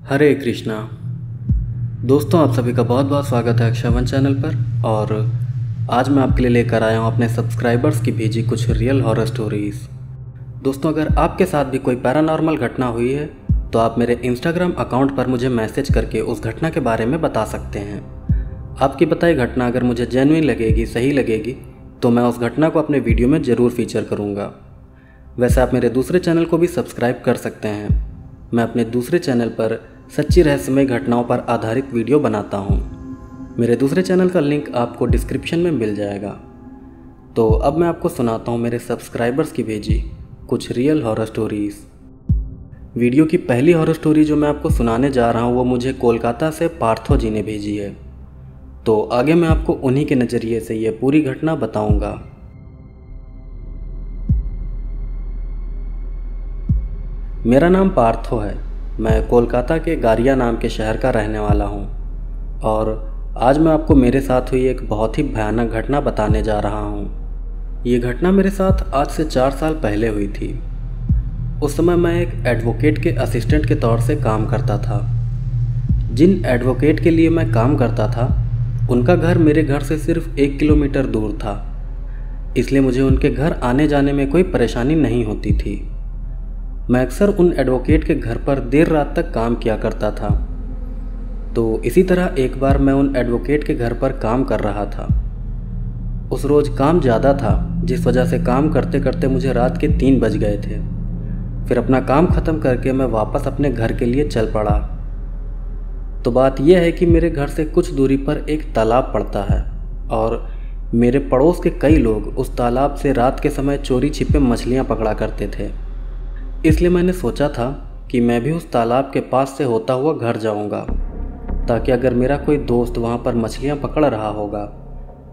हरे कृष्णा। दोस्तों, आप सभी का बहुत बहुत स्वागत है अक्षावन चैनल पर। और आज मैं आपके लिए लेकर आया हूँ अपने सब्सक्राइबर्स की भेजी कुछ रियल हॉरर स्टोरीज़। दोस्तों, अगर आपके साथ भी कोई पैरानॉर्मल घटना हुई है तो आप मेरे इंस्टाग्राम अकाउंट पर मुझे मैसेज करके उस घटना के बारे में बता सकते हैं। आपकी बताई घटना अगर मुझे जेन्युइन लगेगी, सही लगेगी, तो मैं उस घटना को अपने वीडियो में ज़रूर फीचर करूँगा। वैसे आप मेरे दूसरे चैनल को भी सब्सक्राइब कर सकते हैं। मैं अपने दूसरे चैनल पर सच्ची रहस्यमय घटनाओं पर आधारित वीडियो बनाता हूँ। मेरे दूसरे चैनल का लिंक आपको डिस्क्रिप्शन में मिल जाएगा। तो अब मैं आपको सुनाता हूँ मेरे सब्सक्राइबर्स की भेजी कुछ रियल हॉरर स्टोरीज़। वीडियो की पहली हॉरर स्टोरी जो मैं आपको सुनाने जा रहा हूँ वो मुझे कोलकाता से पार्थो जी ने भेजी है। तो आगे मैं आपको उन्हीं के नज़रिए से ये पूरी घटना बताऊँगा। मेरा नाम पार्थो है। मैं कोलकाता के गारिया नाम के शहर का रहने वाला हूँ और आज मैं आपको मेरे साथ हुई एक बहुत ही भयानक घटना बताने जा रहा हूँ। ये घटना मेरे साथ आज से 4 साल पहले हुई थी। उस समय मैं एक एडवोकेट के असिस्टेंट के तौर से काम करता था। जिन एडवोकेट के लिए मैं काम करता था उनका घर मेरे घर से सिर्फ 1 किलोमीटर दूर था, इसलिए मुझे उनके घर आने जाने में कोई परेशानी नहीं होती थी। मैं अक्सर उन एडवोकेट के घर पर देर रात तक काम किया करता था। तो इसी तरह एक बार मैं उन एडवोकेट के घर पर काम कर रहा था। उस रोज़ काम ज़्यादा था, जिस वजह से काम करते करते मुझे रात के 3 बज गए थे। फिर अपना काम ख़त्म करके मैं वापस अपने घर के लिए चल पड़ा। तो बात यह है कि मेरे घर से कुछ दूरी पर एक तालाब पड़ता है और मेरे पड़ोस के कई लोग उस तालाब से रात के समय चोरी छिपे मछलियाँ पकड़ा करते थे। इसलिए मैंने सोचा था कि मैं भी उस तालाब के पास से होता हुआ घर जाऊंगा, ताकि अगर मेरा कोई दोस्त वहाँ पर मछलियाँ पकड़ रहा होगा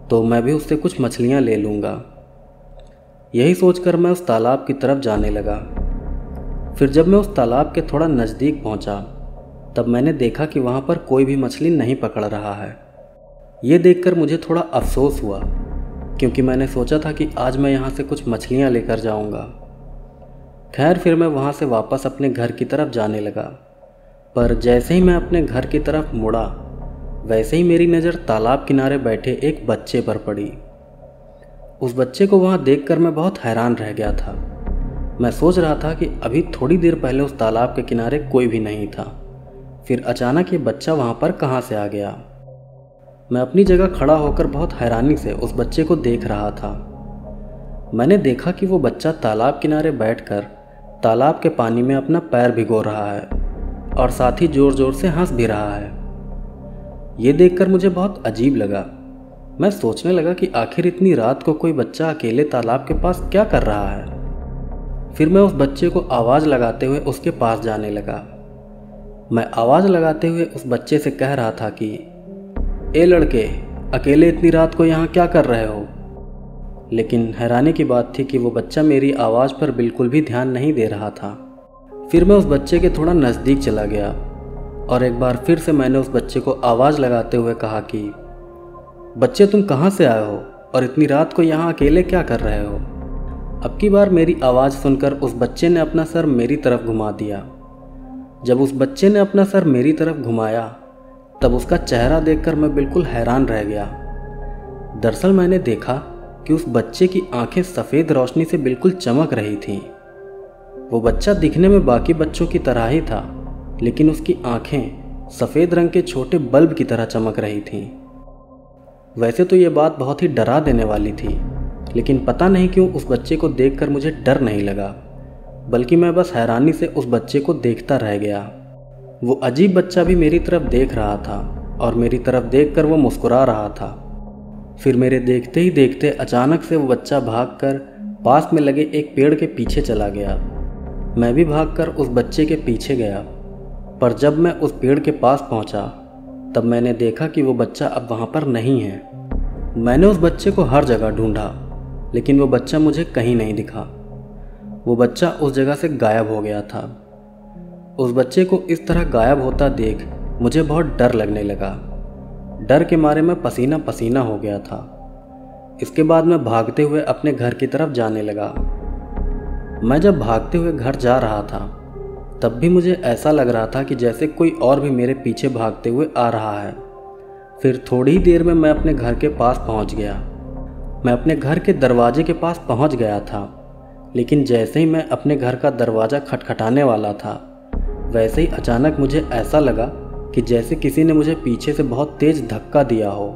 तो मैं भी उससे कुछ मछलियाँ ले लूँगा। यही सोचकर मैं उस तालाब की तरफ जाने लगा। फिर जब मैं उस तालाब के थोड़ा नज़दीक पहुँचा तब मैंने देखा कि वहाँ पर कोई भी मछली नहीं पकड़ रहा है। ये देखकर मुझे थोड़ा अफसोस हुआ, क्योंकि मैंने सोचा था कि आज मैं यहाँ से कुछ मछलियाँ लेकर जाऊँगा। खैर, फिर मैं वहाँ से वापस अपने घर की तरफ जाने लगा। पर जैसे ही मैं अपने घर की तरफ मुड़ा वैसे ही मेरी नज़र तालाब किनारे बैठे एक बच्चे पर पड़ी। उस बच्चे को वहाँ देखकर मैं बहुत हैरान रह गया था। मैं सोच रहा था कि अभी थोड़ी देर पहले उस तालाब के किनारे कोई भी नहीं था, फिर अचानक ये बच्चा वहाँ पर कहाँ से आ गया। मैं अपनी जगह खड़ा होकर बहुत हैरानी से उस बच्चे को देख रहा था। मैंने देखा कि वो बच्चा तालाब किनारे बैठकर तालाब के पानी में अपना पैर भिगो रहा है और साथ ही ज़ोर ज़ोर से हंस भी रहा है। ये देखकर मुझे बहुत अजीब लगा। मैं सोचने लगा कि आखिर इतनी रात को कोई बच्चा अकेले तालाब के पास क्या कर रहा है। फिर मैं उस बच्चे को आवाज़ लगाते हुए उसके पास जाने लगा। मैं आवाज़ लगाते हुए उस बच्चे से कह रहा था कि ए लड़के, अकेले इतनी रात को यहाँ क्या कर रहे हो। लेकिन हैरानी की बात थी कि वो बच्चा मेरी आवाज़ पर बिल्कुल भी ध्यान नहीं दे रहा था। फिर मैं उस बच्चे के थोड़ा नज़दीक चला गया और एक बार फिर से मैंने उस बच्चे को आवाज़ लगाते हुए कहा कि बच्चे, तुम कहाँ से आए हो और इतनी रात को यहाँ अकेले क्या कर रहे हो। अब की बार मेरी आवाज़ सुनकर उस बच्चे ने अपना सर मेरी तरफ घुमा दिया। जब उस बच्चे ने अपना सर मेरी तरफ घुमाया तब उसका चेहरा देखकर मैं बिल्कुल हैरान रह गया। दरअसल मैंने देखा कि उस बच्चे की आंखें सफ़ेद रोशनी से बिल्कुल चमक रही थीं। वो बच्चा दिखने में बाकी बच्चों की तरह ही था, लेकिन उसकी आंखें सफ़ेद रंग के छोटे बल्ब की तरह चमक रही थीं। वैसे तो ये बात बहुत ही डरा देने वाली थी, लेकिन पता नहीं क्यों उस बच्चे को देखकर मुझे डर नहीं लगा, बल्कि मैं बस हैरानी से उस बच्चे को देखता रह गया। वो अजीब बच्चा भी मेरी तरफ देख रहा था और मेरी तरफ देखकर वो मुस्कुरा रहा था। फिर मेरे देखते ही देखते अचानक से वो बच्चा भागकर पास में लगे एक पेड़ के पीछे चला गया। मैं भी भागकर उस बच्चे के पीछे गया, पर जब मैं उस पेड़ के पास पहुंचा तब मैंने देखा कि वो बच्चा अब वहां पर नहीं है। मैंने उस बच्चे को हर जगह ढूंढा, लेकिन वो बच्चा मुझे कहीं नहीं दिखा। वो बच्चा उस जगह से गायब हो गया था। उस बच्चे को इस तरह गायब होता देख मुझे बहुत डर लगने लगा। डर के मारे मैं पसीना पसीना हो गया था। इसके बाद मैं भागते हुए अपने घर की तरफ जाने लगा। मैं जब भागते हुए घर जा रहा था तब भी मुझे ऐसा लग रहा था कि जैसे कोई और भी मेरे पीछे भागते हुए आ रहा है। फिर थोड़ी ही देर में मैं अपने घर के पास पहुंच गया। मैं अपने घर के दरवाजे के पास पहुंच गया था, लेकिन जैसे ही मैं अपने घर का दरवाज़ा खटखटाने वाला था, वैसे ही अचानक मुझे ऐसा लगा कि जैसे किसी ने मुझे पीछे से बहुत तेज़ धक्का दिया हो।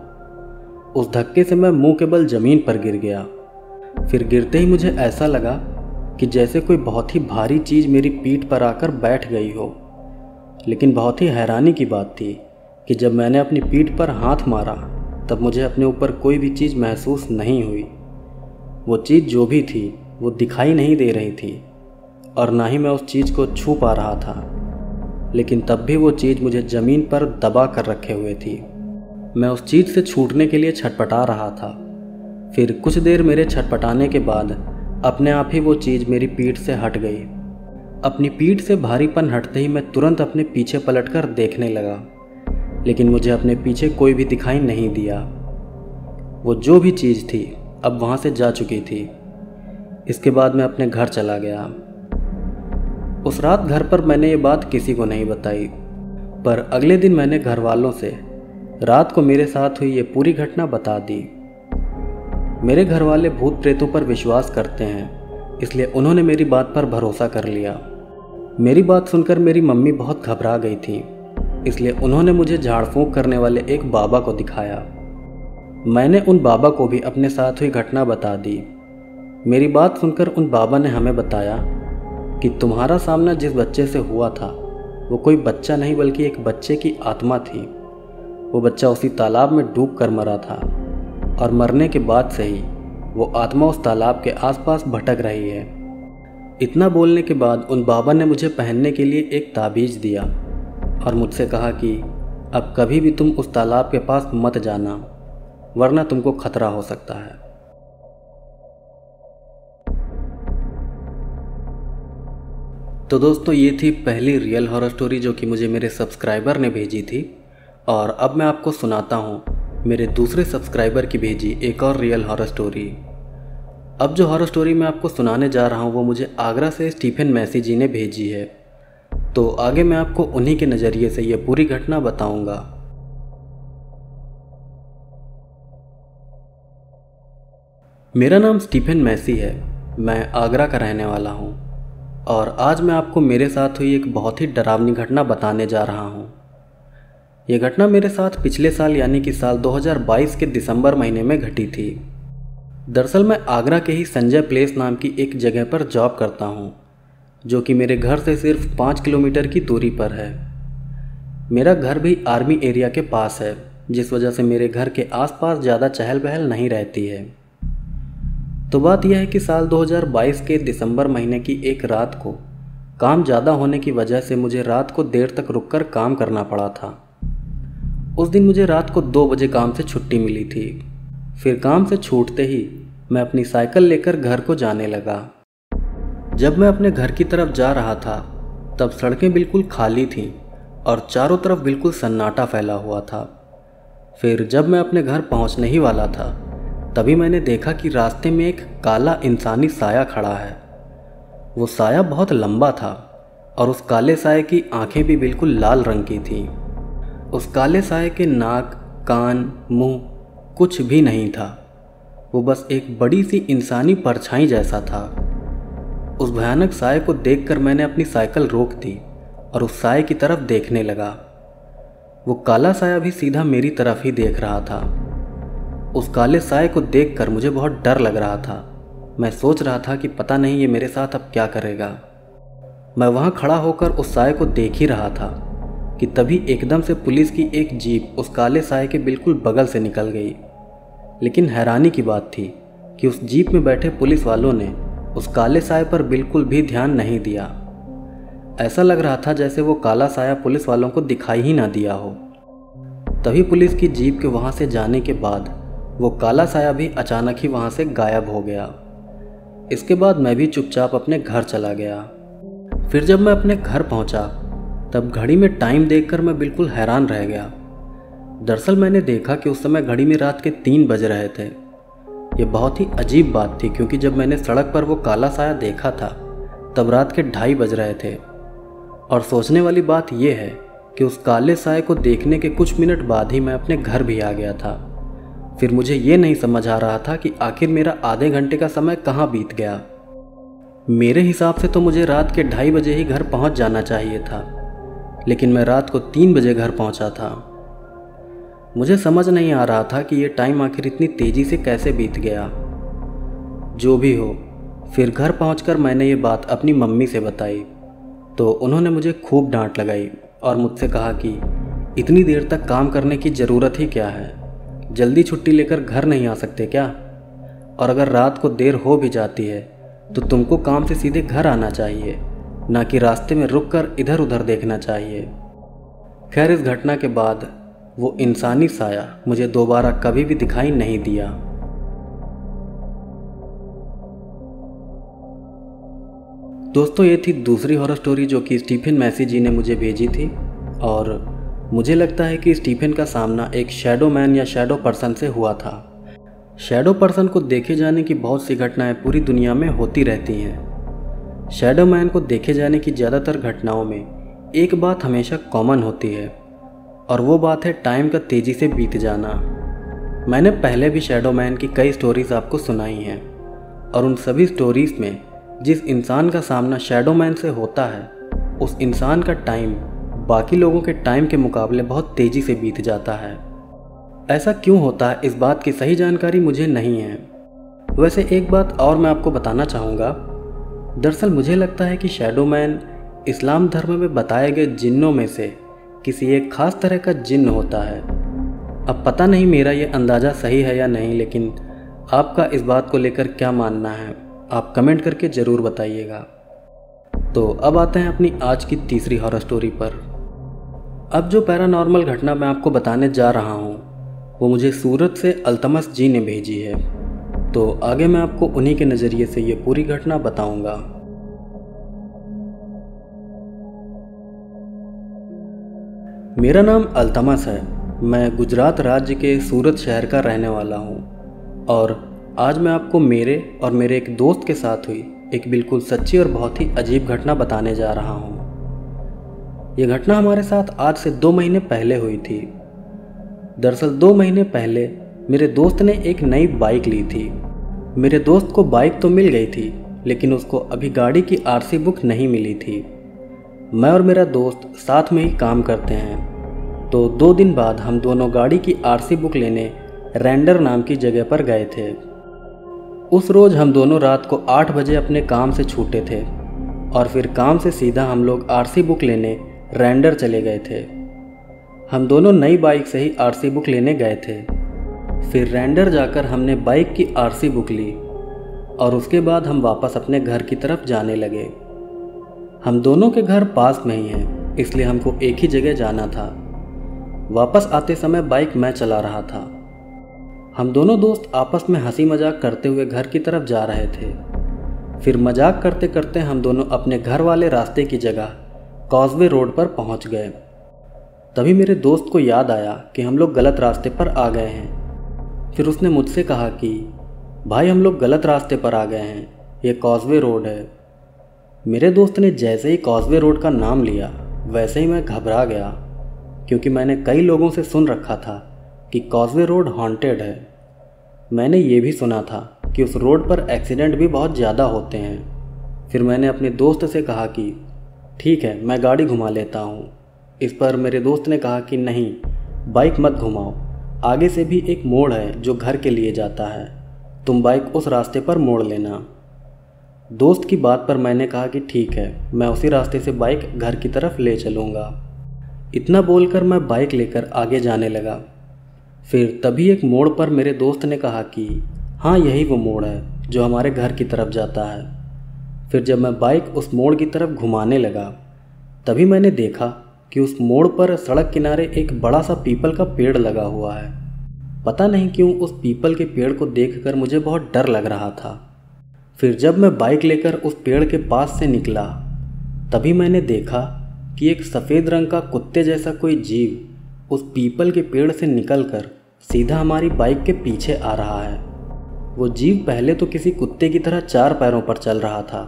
उस धक्के से मैं मुंह के बल ज़मीन पर गिर गया। फिर गिरते ही मुझे ऐसा लगा कि जैसे कोई बहुत ही भारी चीज़ मेरी पीठ पर आकर बैठ गई हो। लेकिन बहुत ही हैरानी की बात थी कि जब मैंने अपनी पीठ पर हाथ मारा तब मुझे अपने ऊपर कोई भी चीज़ महसूस नहीं हुई। वो चीज़ जो भी थी वो दिखाई नहीं दे रही थी और ना ही मैं उस चीज़ को छू पा रहा था, लेकिन तब भी वो चीज़ मुझे ज़मीन पर दबा कर रखे हुए थी। मैं उस चीज़ से छूटने के लिए छटपटा रहा था। फिर कुछ देर मेरे छटपटाने के बाद अपने आप ही वो चीज़ मेरी पीठ से हट गई। अपनी पीठ से भारीपन हटते ही मैं तुरंत अपने पीछे पलटकर देखने लगा, लेकिन मुझे अपने पीछे कोई भी दिखाई नहीं दिया। वो जो भी चीज़ थी अब वहाँ से जा चुकी थी। इसके बाद मैं अपने घर चला गया। उस रात घर पर मैंने ये बात किसी को नहीं बताई, पर अगले दिन मैंने घर वालों से रात को मेरे साथ हुई ये पूरी घटना बता दी। मेरे घर वाले भूत प्रेतों पर विश्वास करते हैं, इसलिए उन्होंने मेरी बात पर भरोसा कर लिया। मेरी बात सुनकर मेरी मम्मी बहुत घबरा गई थी, इसलिए उन्होंने मुझे झाड़ फूंक करने वाले एक बाबा को दिखाया। मैंने उन बाबा को भी अपने साथ हुई घटना बता दी। मेरी बात सुनकर उन बाबा ने हमें बताया कि तुम्हारा सामना जिस बच्चे से हुआ था वो कोई बच्चा नहीं बल्कि एक बच्चे की आत्मा थी। वो बच्चा उसी तालाब में डूब कर मरा था और मरने के बाद से ही वो आत्मा उस तालाब के आसपास भटक रही है। इतना बोलने के बाद उन बाबा ने मुझे पहनने के लिए एक ताबीज़ दिया और मुझसे कहा कि अब कभी भी तुम उस तालाब के पास मत जाना, वरना तुमको खतरा हो सकता है। तो दोस्तों, ये थी पहली रियल हॉरर स्टोरी जो कि मुझे मेरे सब्सक्राइबर ने भेजी थी। और अब मैं आपको सुनाता हूँ मेरे दूसरे सब्सक्राइबर की भेजी एक और रियल हॉरर स्टोरी। अब जो हॉरर स्टोरी मैं आपको सुनाने जा रहा हूँ वो मुझे आगरा से स्टीफन मैसी जी ने भेजी है। तो आगे मैं आपको उन्हीं के नज़रिए से ये पूरी घटना बताऊँगा। मेरा नाम स्टीफन मैसी है। मैं आगरा का रहने वाला हूँ और आज मैं आपको मेरे साथ हुई एक बहुत ही डरावनी घटना बताने जा रहा हूँ। ये घटना मेरे साथ पिछले साल यानी कि साल 2022 के दिसंबर महीने में घटी थी। दरअसल मैं आगरा के ही संजय प्लेस नाम की एक जगह पर जॉब करता हूँ, जो कि मेरे घर से सिर्फ 5 किलोमीटर की दूरी पर है। मेरा घर भी आर्मी एरिया के पास है, जिस वजह से मेरे घर के आसपास ज़्यादा चहल पहल नहीं रहती है। तो बात यह है कि साल 2022 के दिसंबर महीने की एक रात को काम ज़्यादा होने की वजह से मुझे रात को देर तक रुककर काम करना पड़ा था। उस दिन मुझे रात को 2 बजे काम से छुट्टी मिली थी। फिर काम से छूटते ही मैं अपनी साइकिल लेकर घर को जाने लगा। जब मैं अपने घर की तरफ जा रहा था तब सड़कें बिल्कुल खाली थीं और चारों तरफ बिल्कुल सन्नाटा फैला हुआ था। फिर जब मैं अपने घर पहुंचने ही वाला था तभी मैंने देखा कि रास्ते में एक काला इंसानी साया खड़ा है। वो साया बहुत लंबा था और उस काले साये की आंखें भी बिल्कुल लाल रंग की थीं। उस काले साये के नाक, कान, मुंह कुछ भी नहीं था। वो बस एक बड़ी सी इंसानी परछाई जैसा था। उस भयानक साये को देखकर मैंने अपनी साइकिल रोक दी और उस साये की तरफ देखने लगा। वो काला साया भी सीधा मेरी तरफ ही देख रहा था। उस काले साये को देखकर मुझे बहुत डर लग रहा था। मैं सोच रहा था कि पता नहीं ये मेरे साथ अब क्या करेगा। मैं वहाँ खड़ा होकर उस साये को देख ही रहा था कि तभी एकदम से पुलिस की एक जीप उस काले साये के बिल्कुल बगल से निकल गई। लेकिन हैरानी की बात थी कि उस जीप में बैठे पुलिस वालों ने उस काले साये पर बिल्कुल भी ध्यान नहीं दिया। ऐसा लग रहा था जैसे वो काला साया पुलिस वालों को दिखाई ही ना दिया हो। तभी पुलिस की जीप के वहाँ से जाने के बाद वो काला साया भी अचानक ही वहाँ से गायब हो गया। इसके बाद मैं भी चुपचाप अपने घर चला गया। फिर जब मैं अपने घर पहुँचा तब घड़ी में टाइम देखकर मैं बिल्कुल हैरान रह गया। दरअसल मैंने देखा कि उस समय घड़ी में रात के 3 बज रहे थे। ये बहुत ही अजीब बात थी क्योंकि जब मैंने सड़क पर वो काला साया देखा था तब रात के 2:30 बज रहे थे और सोचने वाली बात यह है कि उस काले साए को देखने के कुछ मिनट बाद ही मैं अपने घर भी आ गया था। फिर मुझे ये नहीं समझ आ रहा था कि आखिर मेरा आधे घंटे का समय कहाँ बीत गया। मेरे हिसाब से तो मुझे रात के 2:30 बजे ही घर पहुँच जाना चाहिए था, लेकिन मैं रात को 3 बजे घर पहुँचा था। मुझे समझ नहीं आ रहा था कि ये टाइम आखिर इतनी तेज़ी से कैसे बीत गया। जो भी हो, फिर घर पहुंचकर मैंने ये बात अपनी मम्मी से बताई तो उन्होंने मुझे खूब डांट लगाई और मुझसे कहा कि इतनी देर तक काम करने की ज़रूरत ही क्या है, जल्दी छुट्टी लेकर घर नहीं आ सकते क्या? और अगर रात को देर हो भी जाती है तो तुमको काम से सीधे घर आना चाहिए, ना कि रास्ते में रुककर इधर उधर देखना चाहिए। खैर, इस घटना के बाद वो इंसानी साया मुझे दोबारा कभी भी दिखाई नहीं दिया। दोस्तों, ये थी दूसरी हॉरर स्टोरी जो कि स्टीफन मैसी जी ने मुझे भेजी थी, और मुझे लगता है कि स्टीफन का सामना एक शैडो मैन या शैडो पर्सन से हुआ था। शैडो पर्सन को देखे जाने की बहुत सी घटनाएं पूरी दुनिया में होती रहती हैं। शैडो मैन को देखे जाने की ज़्यादातर घटनाओं में एक बात हमेशा कॉमन होती है, और वो बात है टाइम का तेज़ी से बीत जाना। मैंने पहले भी शैडो मैन की कई स्टोरीज़ आपको सुनाई हैं, और उन सभी स्टोरीज़ में जिस इंसान का सामना शैडो मैन से होता है, उस इंसान का टाइम बाकी लोगों के टाइम के मुकाबले बहुत तेज़ी से बीत जाता है। ऐसा क्यों होता है, इस बात की सही जानकारी मुझे नहीं है। वैसे एक बात और मैं आपको बताना चाहूँगा। दरअसल मुझे लगता है कि शैडो मैन इस्लाम धर्म में बताए गए जिन्नों में से किसी एक ख़ास तरह का जिन्न होता है। अब पता नहीं मेरा ये अंदाज़ा सही है या नहीं, लेकिन आपका इस बात को लेकर क्या मानना है, आप कमेंट करके ज़रूर बताइएगा। तो अब आते हैं अपनी आज की तीसरी हॉरर स्टोरी पर। अब जो पैरानॉर्मल घटना मैं आपको बताने जा रहा हूँ वो मुझे सूरत से अल्तमस जी ने भेजी है, तो आगे मैं आपको उन्हीं के नज़रिए से ये पूरी घटना बताऊँगा। मेरा नाम अल्तमस है। मैं गुजरात राज्य के सूरत शहर का रहने वाला हूँ, और आज मैं आपको मेरे और मेरे एक दोस्त के साथ हुई एक बिल्कुल सच्ची और बहुत ही अजीब घटना बताने जा रहा हूँ। ये घटना हमारे साथ आज से 2 महीने पहले हुई थी। दरअसल 2 महीने पहले मेरे दोस्त ने एक नई बाइक ली थी। मेरे दोस्त को बाइक तो मिल गई थी, लेकिन उसको अभी गाड़ी की आरसी बुक नहीं मिली थी। मैं और मेरा दोस्त साथ में ही काम करते हैं, तो 2 दिन बाद हम दोनों गाड़ी की आरसी बुक लेने रेंडर नाम की जगह पर गए थे। उस रोज़ हम दोनों रात को 8 बजे अपने काम से छूटे थे, और फिर काम से सीधा हम लोग आरसी बुक लेने रेंडर चले गए थे। हम दोनों नई बाइक से ही आरसी बुक लेने गए थे। फिर रेंडर जाकर हमने बाइक की आरसी बुक ली, और उसके बाद हम वापस अपने घर की तरफ जाने लगे। हम दोनों के घर पास में ही हैं, इसलिए हमको एक ही जगह जाना था। वापस आते समय बाइक मैं चला रहा था। हम दोनों दोस्त आपस में हंसी मजाक करते हुए घर की तरफ जा रहे थे। फिर मजाक करते करते हम दोनों अपने घर वाले रास्ते की जगह कॉजवे रोड पर पहुंच गए। तभी मेरे दोस्त को याद आया कि हम लोग गलत रास्ते पर आ गए हैं। फिर उसने मुझसे कहा कि भाई, हम लोग गलत रास्ते पर आ गए हैं, ये कॉजवे रोड है। मेरे दोस्त ने जैसे ही कॉजवे रोड का नाम लिया वैसे ही मैं घबरा गया, क्योंकि मैंने कई लोगों से सुन रखा था कि कॉजवे रोड हॉन्टेड है। मैंने ये भी सुना था कि उस रोड पर एक्सीडेंट भी बहुत ज़्यादा होते हैं। फिर मैंने अपने दोस्त से कहा कि ठीक है, मैं गाड़ी घुमा लेता हूँ। इस पर मेरे दोस्त ने कहा कि नहीं, बाइक मत घुमाओ, आगे से भी एक मोड़ है जो घर के लिए जाता है, तुम बाइक उस रास्ते पर मोड़ लेना। दोस्त की बात पर मैंने कहा कि ठीक है, मैं उसी रास्ते से बाइक घर की तरफ ले चलूँगा। इतना बोलकर मैं बाइक लेकर आगे जाने लगा। फिर तभी एक मोड़ पर मेरे दोस्त ने कहा कि हाँ, यही वो मोड़ है जो हमारे घर की तरफ जाता है। फिर जब मैं बाइक उस मोड़ की तरफ घुमाने लगा, तभी मैंने देखा कि उस मोड़ पर सड़क किनारे एक बड़ा सा पीपल का पेड़ लगा हुआ है। पता नहीं क्यों उस पीपल के पेड़ को देखकर मुझे बहुत डर लग रहा था। फिर जब मैं बाइक लेकर उस पेड़ के पास से निकला, तभी मैंने देखा कि एक सफ़ेद रंग का कुत्ते जैसा कोई जीव उस पीपल के पेड़ से निकलकर सीधा हमारी बाइक के पीछे आ रहा है। वो जीव पहले तो किसी कुत्ते की तरह 4 पैरों पर चल रहा था,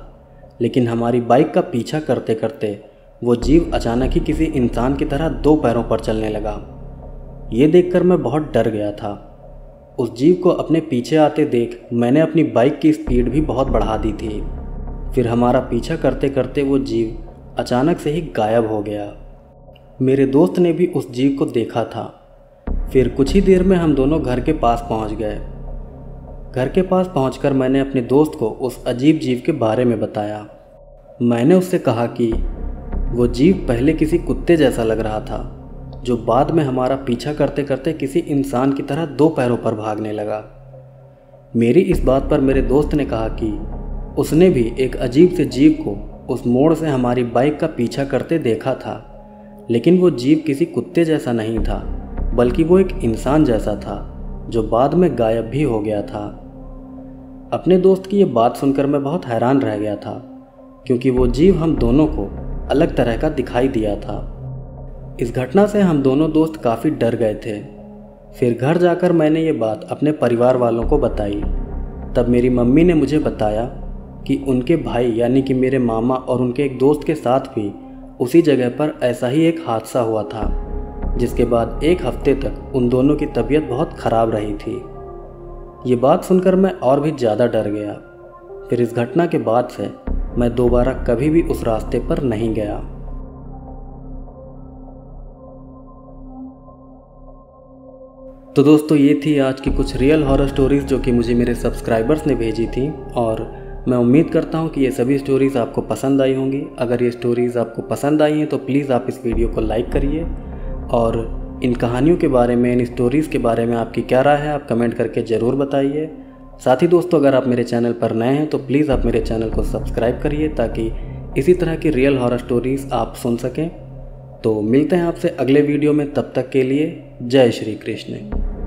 लेकिन हमारी बाइक का पीछा करते करते वो जीव अचानक ही किसी इंसान की तरह 2 पैरों पर चलने लगा। ये देखकर मैं बहुत डर गया था। उस जीव को अपने पीछे आते देख मैंने अपनी बाइक की स्पीड भी बहुत बढ़ा दी थी। फिर हमारा पीछा करते करते वो जीव अचानक से ही गायब हो गया। मेरे दोस्त ने भी उस जीव को देखा था। फिर कुछ ही देर में हम दोनों घर के पास पहुंच गए। घर के पास पहुंचकर मैंने अपने दोस्त को उस अजीब जीव के बारे में बताया। मैंने उससे कहा कि वो जीव पहले किसी कुत्ते जैसा लग रहा था, जो बाद में हमारा पीछा करते करते किसी इंसान की तरह 2 पैरों पर भागने लगा। मेरी इस बात पर मेरे दोस्त ने कहा कि उसने भी एक अजीब से जीव को उस मोड़ से हमारी बाइक का पीछा करते देखा था, लेकिन वो जीव किसी कुत्ते जैसा नहीं था, बल्कि वो एक इंसान जैसा था जो बाद में गायब भी हो गया था। अपने दोस्त की ये बात सुनकर मैं बहुत हैरान रह गया था, क्योंकि वो जीव हम दोनों को अलग तरह का दिखाई दिया था। इस घटना से हम दोनों दोस्त काफ़ी डर गए थे। फिर घर जाकर मैंने ये बात अपने परिवार वालों को बताई। तब मेरी मम्मी ने मुझे बताया कि उनके भाई यानी कि मेरे मामा और उनके एक दोस्त के साथ भी उसी जगह पर ऐसा ही एक हादसा हुआ था, जिसके बाद 1 हफ्ते तक उन दोनों की तबीयत बहुत ख़राब रही थी। ये बात सुनकर मैं और भी ज़्यादा डर गया। फिर इस घटना के बाद से मैं दोबारा कभी भी उस रास्ते पर नहीं गया। तो दोस्तों, ये थी आज की कुछ रियल हॉरर स्टोरीज़ जो कि मुझे मेरे सब्सक्राइबर्स ने भेजी थी, और मैं उम्मीद करता हूँ कि ये सभी स्टोरीज़ आपको पसंद आई होंगी। अगर ये स्टोरीज़ आपको पसंद आई हैं तो प्लीज़ आप इस वीडियो को लाइक करिए, और इन कहानियों के बारे में, इन स्टोरीज़ के बारे में आपकी क्या राय है आप कमेंट करके ज़रूर बताइए। साथ ही दोस्तों, अगर आप मेरे चैनल पर नए हैं तो प्लीज़ आप मेरे चैनल को सब्सक्राइब करिए, ताकि इसी तरह की रियल हॉरर स्टोरीज़ आप सुन सकें। तो मिलते हैं आपसे अगले वीडियो में, तब तक के लिए जय श्री कृष्ण।